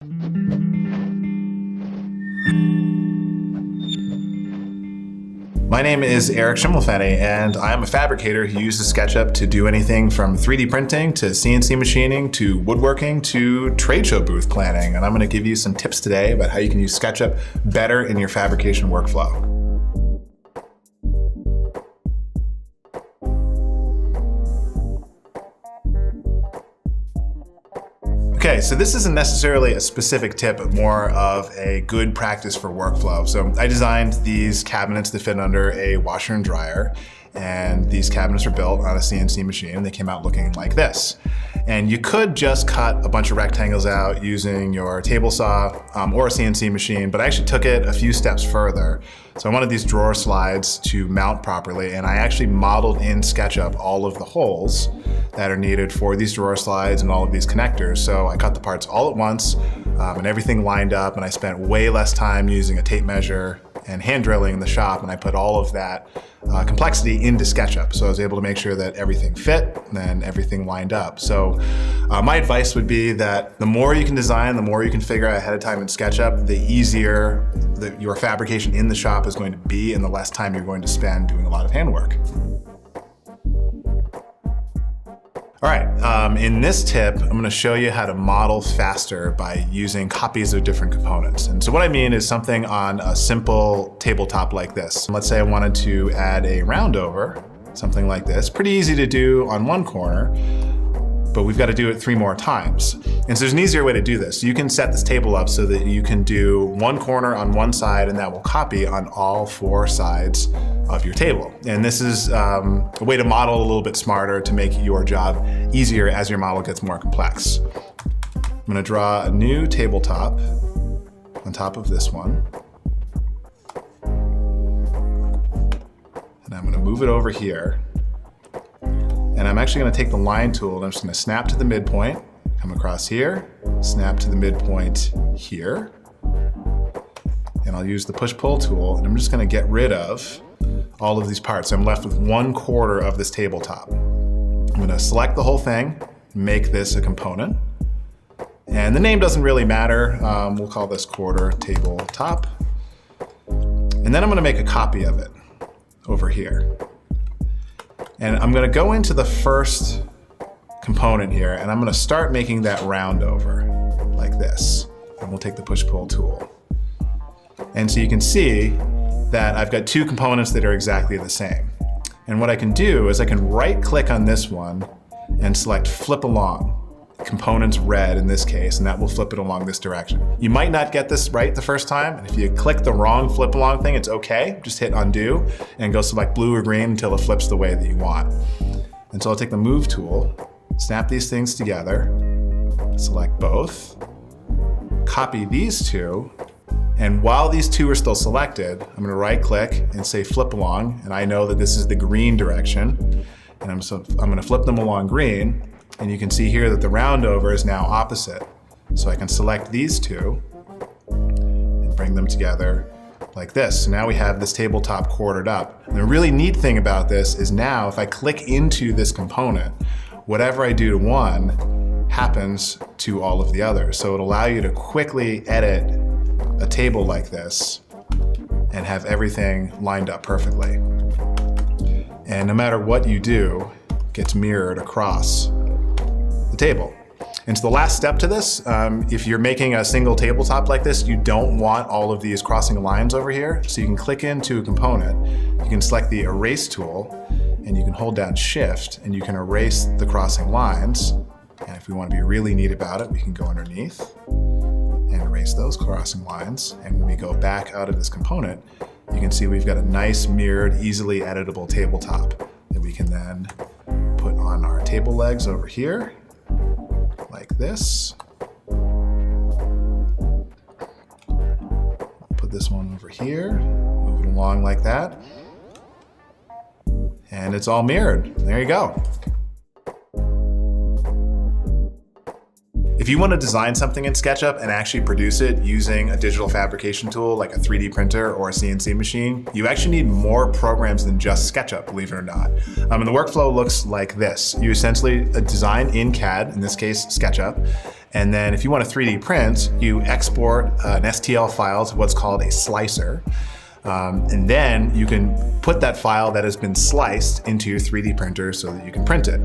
My name is Eric Schimmelfenny, and I'm a fabricator who uses SketchUp to do anything from 3D printing to CNC machining to woodworking to trade show booth planning. And I'm going to give you some tips today about how you can use SketchUp better in your fabrication workflow. Okay, so this isn't necessarily a specific tip, but more of a good practice for workflow. So I designed these cabinets that fit under a washer and dryer, and these cabinets are built on a CNC machine. They came out looking like this. And you could just cut a bunch of rectangles out using your table saw or a CNC machine, but I actually took it a few steps further. So I wanted these drawer slides to mount properly, and I actually modeled in SketchUp all of the holes that are needed for these drawer slides and all of these connectors. So I cut the parts all at once and everything lined up, and I spent way less time using a tape measure and hand drilling in the shop, and I put all of that complexity into SketchUp. So I was able to make sure that everything fit and everything lined up. So my advice would be that the more you can design, the more you can figure out ahead of time in SketchUp, the easier your fabrication in the shop is going to be and the less time you're going to spend doing a lot of handwork. All right, in this tip, I'm going to show you how to model faster by using copies of different components. And so what I mean is something on a simple tabletop like this. Let's say I wanted to add a roundover, something like this. Pretty easy to do on one corner, but we've got to do it 3 more times. And so there's an easier way to do this. You can set this table up so that you can do one corner on one side, and that will copy on all 4 sides of your table. And this is a way to model a little bit smarter to make your job easier as your model gets more complex. I'm going to draw a new tabletop on top of this one. And I'm going to move it over here. And I'm actually going to take the line tool and I'm just going to snap to the midpoint, come across here, snap to the midpoint here. And I'll use the push-pull tool, and I'm just going to get rid of all of these parts. I'm left with 1/4 of this tabletop. I'm going to select the whole thing, make this a component. And the name doesn't really matter. We'll call this quarter tabletop. And then I'm going to make a copy of it over here. And I'm going to go into the first component here, and I'm going to start making that round over like this. And we'll take the push-pull tool. And so you can see that I've got 2 components that are exactly the same. And what I can do is I can right-click on this one and select Flip Along. Components red in this case, and that will flip it along this direction. You might not get this right the first time, and if you click the wrong flip along thing, it's okay. Just hit undo and go select blue or green until it flips the way that you want. And so I'll take the move tool, snap these things together, select both, copy these 2, and while these 2 are still selected, I'm going to right click and say flip along, and I know that this is the green direction, and I'm going to flip them along green. And you can see here that the roundover is now opposite. So I can select these 2 and bring them together like this. So now we have this tabletop quartered up. And the really neat thing about this is now if I click into this component, whatever I do to one happens to all of the others. So it'll allow you to quickly edit a table like this and have everything lined up perfectly. And no matter what you do, it gets mirrored across table. And so the last step to this, if you're making a single tabletop like this, you don't want all of these crossing lines over here. So you can click into a component, you can select the erase tool, and you can hold down shift and you can erase the crossing lines. And if we want to be really neat about it, we can go underneath and erase those crossing lines. And when we go back out of this component, you can see we've got a nice mirrored, easily editable tabletop that we can then put on our table legs over here. Like this. Put this one over here, move it along like that. And it's all mirrored. There you go. If you want to design something in SketchUp and actually produce it using a digital fabrication tool like a 3D printer or a CNC machine, you actually need more programs than just SketchUp, believe it or not. And the workflow looks like this. You essentially design in CAD, in this case SketchUp, And then if you want to 3D print, you export an STL file to what's called a slicer. And then you can put that file that has been sliced into your 3D printer so that you can print it.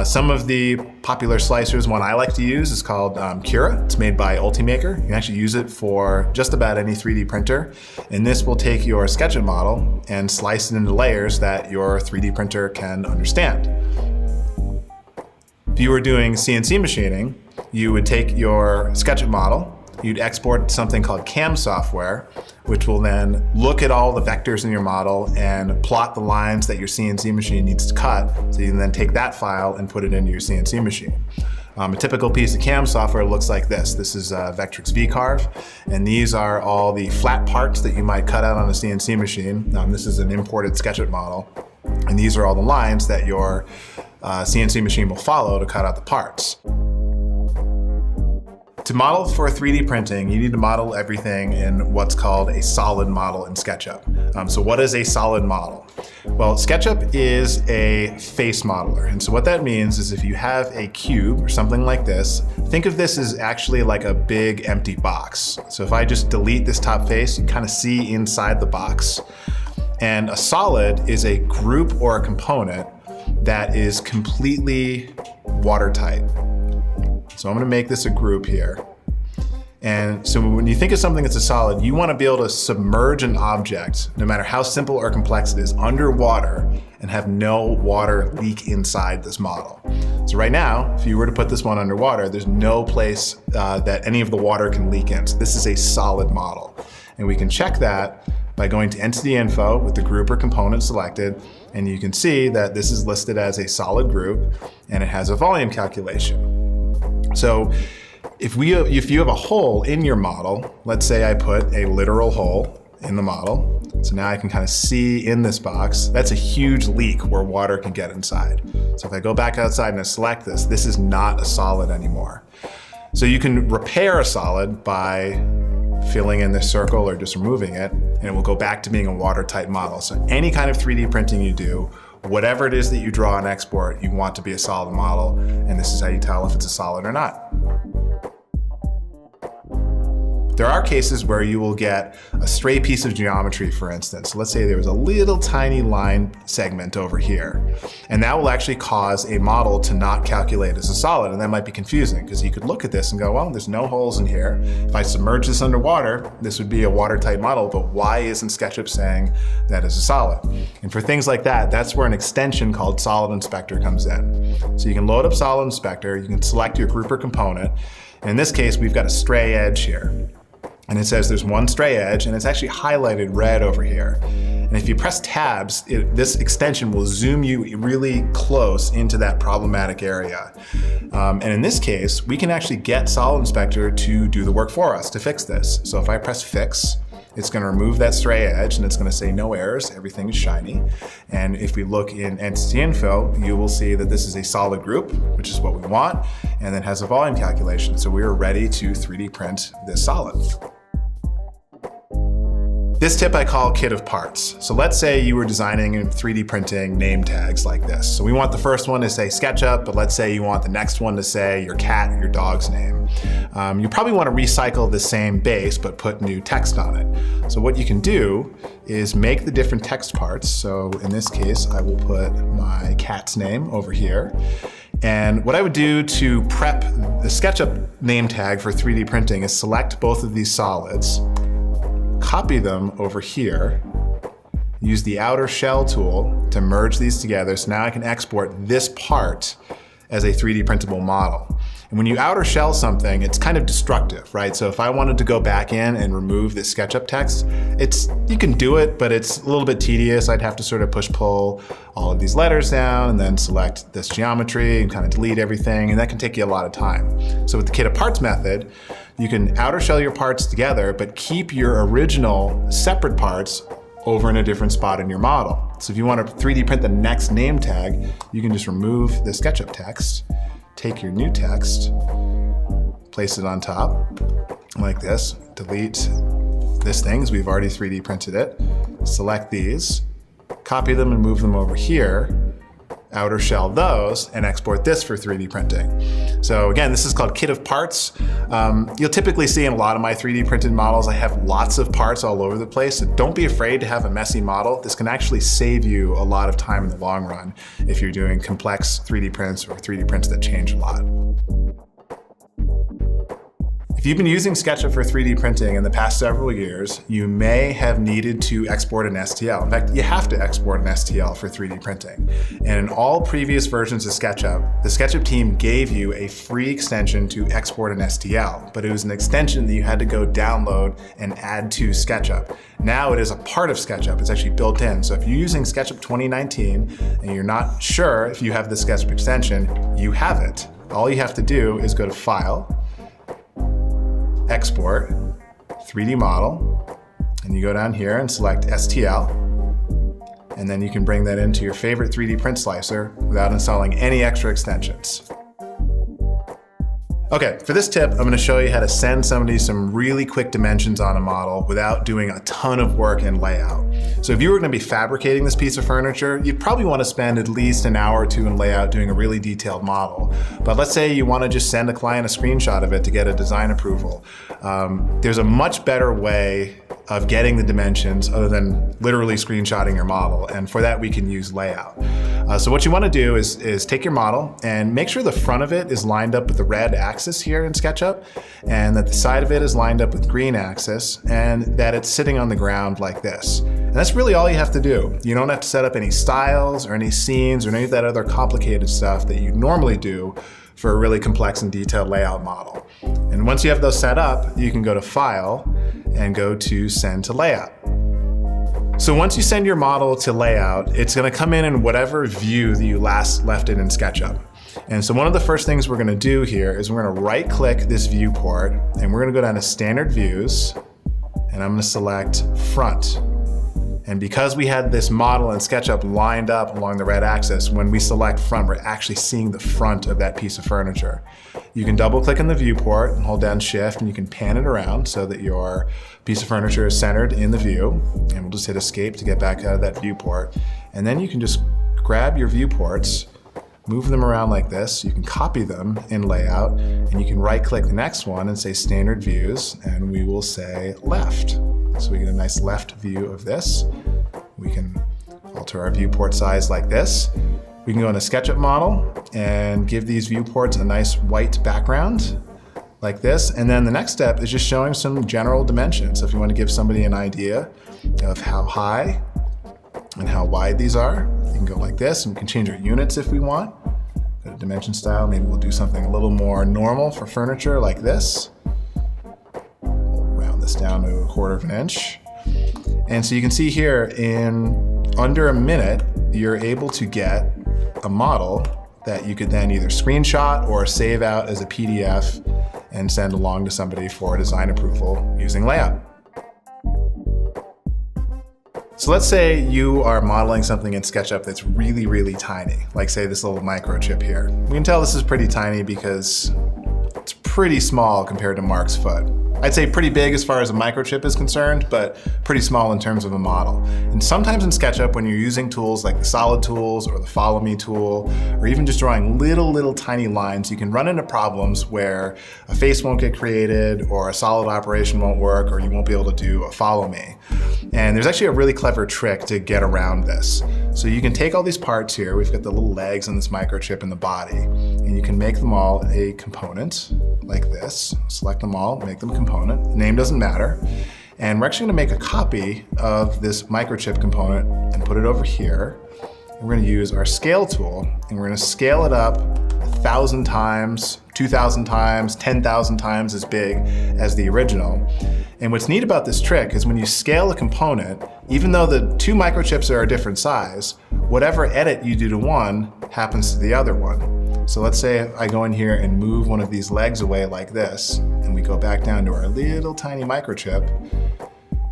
Some of the popular slicers, one I like to use is called Cura. It's made by Ultimaker. You can actually use it for just about any 3D printer. And this will take your SketchUp model and slice it into layers that your 3D printer can understand. If you were doing CNC machining, you would take your SketchUp model, you'd export something called CAM software, which will then look at all the vectors in your model and plot the lines that your CNC machine needs to cut, so you can then take that file and put it into your CNC machine. A typical piece of CAM software looks like this. This is Vectrix VCarve, and these are all the flat parts that you might cut out on a CNC machine. This is an imported SketchUp model, and these are all the lines that your CNC machine will follow to cut out the parts. To model for 3D printing, you need to model everything in what's called a solid model in SketchUp. So what is a solid model? Well, SketchUp is a face modeler. And so what that means is if you have a cube or something like this, think of this as actually like a big empty box. So if I just delete this top face, you kind of see inside the box. And a solid is a group or a component that is completely watertight. So I'm gonna make this a group here. And so when you think of something that's a solid, you wanna be able to submerge an object, no matter how simple or complex it is, underwater and have no water leak inside this model. So right now, if you were to put this one underwater, there's no place that any of the water can leak in. So this is a solid model. And we can check that by going to Entity Info with the group or component selected, and you can see that this is listed as a solid group and it has a volume calculation. So if you have a hole in your model, let's say I put a literal hole in the model. So now I can kind of see in this box, that's a huge leak where water can get inside. So if I go back outside and I select this, this is not a solid anymore. So you can repair a solid by filling in this circle or just removing it, and it will go back to being a watertight model. So any kind of 3D printing you do, whatever it is that you draw and export, you want to be a solid model, and this is how you tell if it's a solid or not. There are cases where you will get a stray piece of geometry, for instance. So let's say there was a little tiny line segment over here, and that will actually cause a model to not calculate as a solid, and that might be confusing because you could look at this and go, well, there's no holes in here. If I submerge this underwater, this would be a watertight model, but why isn't SketchUp saying that is a solid? And for things like that, that's where an extension called Solid Inspector comes in. So you can load up Solid Inspector, you can select your group or component, and in this case, we've got a stray edge here. And it says there's one stray edge, and it's actually highlighted red over here. And if you press tabs, this extension will zoom you really close into that problematic area. And in this case, we can actually get Solid Inspector to do the work for us to fix this. So if I press Fix, it's going to remove that stray edge, and it's going to say no errors, everything is shiny. And if we look in Entity Info, you will see that this is a solid group, which is what we want, and then has a volume calculation. So we are ready to 3D print this solid. This tip I call kit of parts. So let's say you were designing and 3D printing name tags like this. So we want the first one to say SketchUp, but let's say you want the next one to say your cat or your dog's name. You probably want to recycle the same base, but put new text on it. So what you can do is make the different text parts. So in this case, I will put my cat's name over here. And what I would do to prep the SketchUp name tag for 3D printing is select both of these solids, copy them over here, use the outer shell tool to merge these together. So now I can export this part as a 3D printable model. And when you outer shell something, it's kind of destructive, right? So if I wanted to go back in and remove this SketchUp text, you can do it, but it's a little bit tedious. I'd have to sort of push-pull all of these letters down and then select this geometry and kind of delete everything, and that can take you a lot of time. So with the kit of parts method, you can outer shell your parts together, but keep your original separate parts over in a different spot in your model. So if you want to 3D print the next name tag, you can just remove the SketchUp text, take your new text, place it on top like this, delete this thing because we've already 3D printed it, select these, copy them and move them over here, outer shell those, and export this for 3D printing. So again, this is called kit of parts. You'll typically see in a lot of my 3D printed models, I have lots of parts all over the place. So don't be afraid to have a messy model. This can actually save you a lot of time in the long run if you're doing complex 3D prints or 3D prints that change a lot. If you've been using SketchUp for 3D printing in the past several years, you may have needed to export an STL. In fact, you have to export an STL for 3D printing. And in all previous versions of SketchUp, the SketchUp team gave you a free extension to export an STL, but it was an extension that you had to go download and add to SketchUp. Now it is a part of SketchUp, it's actually built in. So if you're using SketchUp 2019 and you're not sure if you have the SketchUp extension, you have it. All you have to do is go to File, Export, 3D Model, and you go down here and select STL, and then you can bring that into your favorite 3D print slicer without installing any extra extensions. Okay, for this tip, I'm going to show you how to send somebody some really quick dimensions on a model without doing a ton of work in layout. So if you were going to be fabricating this piece of furniture, you'd probably want to spend at least an hour or two in layout doing a really detailed model. But let's say you want to just send a client a screenshot of it to get a design approval. There's a much better way of getting the dimensions other than literally screenshotting your model. And for that, we can use layout. So what you want to do is take your model and make sure the front of it is lined up with the red axis here in SketchUp, and that the side of it is lined up with green axis, and that it's sitting on the ground like this. And that's really all you have to do. You don't have to set up any styles or any scenes or any of that other complicated stuff that you normally do for a really complex and detailed layout model. And once you have those set up, you can go to File and go to Send to Layout. So once you send your model to layout, it's going to come in whatever view that you last left it in SketchUp. And so one of the first things we're going to do here is we're going to right click this viewport, and we're going to go down to Standard Views, and I'm going to select Front. And because we had this model in SketchUp lined up along the red axis, when we select front, we're actually seeing the front of that piece of furniture. You can double click on the viewport and hold down Shift, and you can pan it around so that your piece of furniture is centered in the view. And we'll just hit Escape to get back out of that viewport. And then you can just grab your viewports, move them around like this. You can copy them in layout, and you can right click the next one and say Standard Views, and we will say Left. So we get a nice left view of this. We can alter our viewport size like this. We can go into SketchUp Model and give these viewports a nice white background like this. And then the next step is just showing some general dimensions. So if you want to give somebody an idea of how high and how wide these are, you can go like this, and we can change our units if we want. Go to dimension style, maybe we'll do something a little more normal for furniture like this. This down to 1/4 of an inch. And so you can see here in under a minute, you're able to get a model that you could then either screenshot or save out as a PDF and send along to somebody for design approval using layout. So let's say you are modeling something in SketchUp that's really, really tiny, like say this little microchip here. We can tell this is pretty tiny because it's pretty small compared to Mark's foot. I'd say pretty big as far as a microchip is concerned, but pretty small in terms of a model. And sometimes in SketchUp, when you're using tools like the solid tools or the follow me tool, or even just drawing little tiny lines, you can run into problems where a face won't get created, or a solid operation won't work, or you won't be able to do a follow me. And there's actually a really clever trick to get around this. So you can take all these parts here, we've got the little legs on this microchip in the body, and you can make them all a component like this. Select them all, make them a component. The name doesn't matter. And we're actually gonna make a copy of this microchip component and put it over here. And we're gonna use our scale tool, and we're gonna scale it up 1,000 times, 2,000 times, 10,000 times as big as the original. And what's neat about this trick is when you scale a component, even though the two microchips are a different size, whatever edit you do to one happens to the other one. So let's say I go in here and move one of these legs away like this, and we go back down to our little tiny microchip,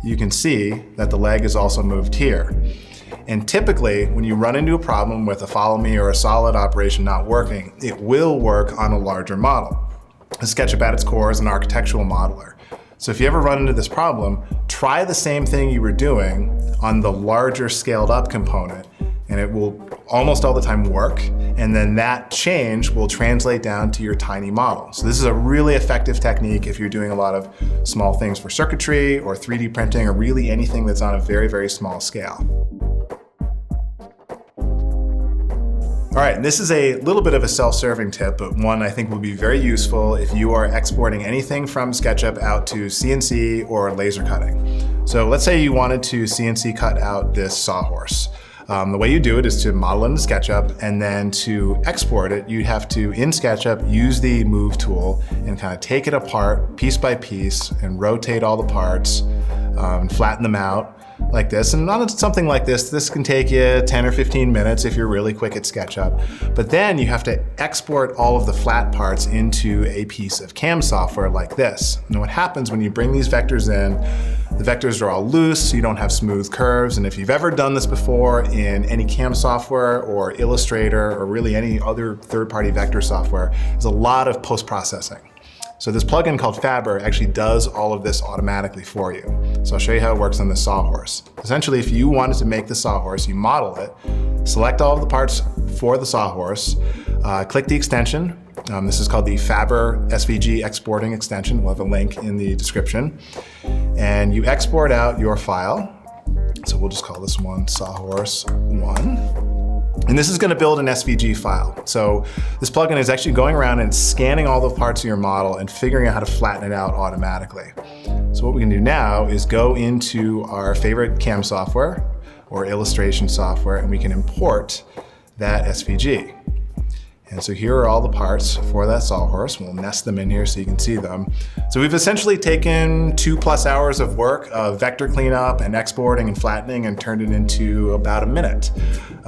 you can see that the leg is also moved here. And typically, when you run into a problem with a follow me or a solid operation not working, it will work on a larger model. SketchUp at its core is an architectural modeler. So if you ever run into this problem, try the same thing you were doing on the larger scaled up component, and it will almost all the time work. And then that change will translate down to your tiny model. So this is a really effective technique if you're doing a lot of small things for circuitry or 3D printing or really anything that's on a very, very small scale. All right, this is a little bit of a self-serving tip, but one I think will be very useful if you are exporting anything from SketchUp out to CNC or laser cutting. So let's say you wanted to CNC cut out this sawhorse. The way you do it is to model it in SketchUp, and then to export it, you have to, in SketchUp, use the Move tool and kind of take it apart piece by piece and rotate all the parts and flatten them out like this. And on something like this can take you 10 or 15 minutes if you're really quick at SketchUp. But then you have to export all of the flat parts into a piece of CAM software like this. And what happens when you bring these vectors in, the vectors are all loose, so you don't have smooth curves. And if you've ever done this before in any CAM software or Illustrator or really any other third-party vector software, there's a lot of post-processing. So this plugin called Fabric actually does all of this automatically for you. So I'll show you how it works on the sawhorse. Essentially, if you wanted to make the sawhorse, you model it, select all of the parts for the sawhorse, click the extension. This is called the Faber SVG exporting extension. We'll have a link in the description. And you export out your file. So we'll just call this one Sawhorse 1. And this is going to build an SVG file. So this plugin is actually going around and scanning all the parts of your model and figuring out how to flatten it out automatically. So what we can do now is go into our favorite CAM software or illustration software, and we can import that SVG. And so here are all the parts for that sawhorse. We'll nest them in here so you can see them. So we've essentially taken 2+ hours of work of vector cleanup and exporting and flattening and turned it into about a minute.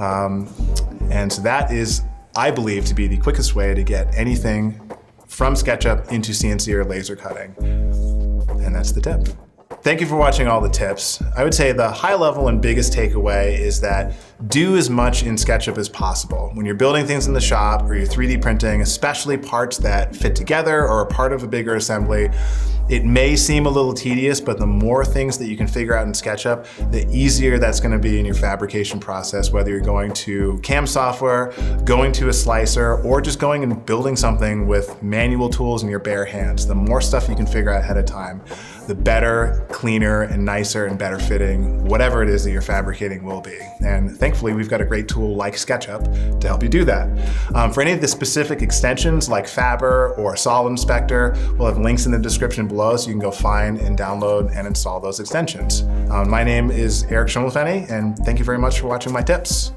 And so that is, I believe, to be the quickest way to get anything from SketchUp into CNC or laser cutting. And that's the tip. Thank you for watching all the tips. I would say the high level and biggest takeaway is that do as much in SketchUp as possible. When you're building things in the shop or you're 3D printing, especially parts that fit together or are part of a bigger assembly, it may seem a little tedious, but the more things that you can figure out in SketchUp, the easier that's going to be in your fabrication process, whether you're going to CAM software, going to a slicer, or just going and building something with manual tools in your bare hands. The more stuff you can figure out ahead of time, the better, cleaner, and nicer and better fitting whatever it is that you're fabricating will be. And thankfully, we've got a great tool like SketchUp to help you do that. For any of the specific extensions like Faber or Solid Inspector, we'll have links in the description below so you can go find and download and install those extensions. My name is Eric Schimmelfenny, and thank you very much for watching my tips.